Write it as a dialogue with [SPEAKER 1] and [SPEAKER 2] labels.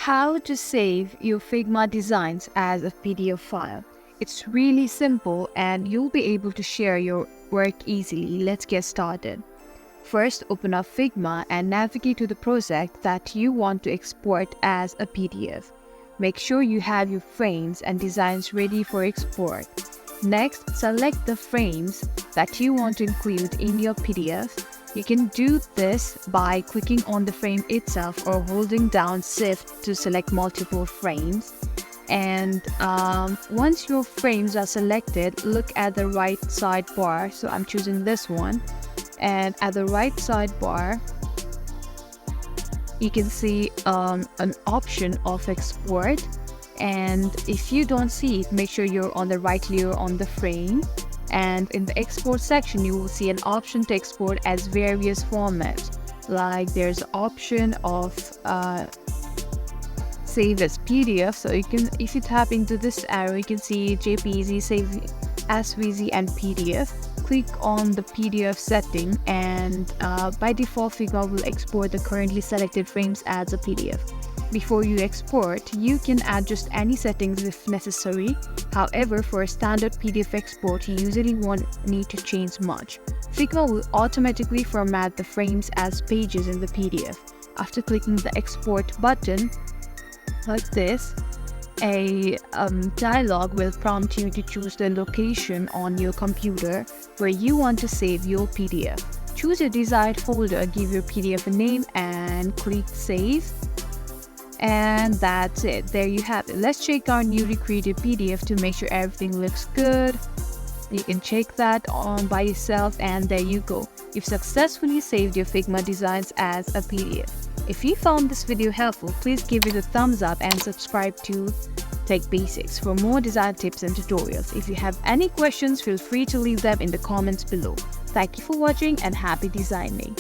[SPEAKER 1] How to save your Figma designs as a PDF file. It's really simple and you'll be able to share your work easily. Let's get started. First, open up Figma and navigate to the project that you want to export as a PDF. Make sure you have your frames and designs ready for export. Next, select the frames that you want to include in your PDF. You can do this by clicking on the frame itself or holding down Shift to select multiple frames. And once your frames are selected, look at the right sidebar. So I'm choosing this one. And at the right sidebar, you can see an option of export. And if you don't see it, make sure you're on the right layer on the frame. And in the export section, you will see an option to export as various formats. Like there's an option of save as PDF. So you can, if you tap into this arrow, you can see JPEG, save SVG, and PDF. Click on the PDF setting, and by default, Figma will export the currently selected frames as a PDF. Before you export, you can adjust any settings if necessary. However, for a standard PDF export, you usually won't need to change much. Figma will automatically format the frames as pages in the PDF. After clicking the export button, like this, a dialog will prompt you to choose the location on your computer where you want to save your PDF. Choose your desired folder, give your PDF a name, and click Save. And that's it. There you have it. Let's check our newly created PDF to make sure everything looks good. You can check that on by yourself, and there you go. You've successfully saved your Figma designs as a PDF. If you found this video helpful, please give it a thumbs up and subscribe to Tech Basics for more design tips and tutorials. If you have any questions, feel free to leave them in the comments below. Thank you for watching and happy designing.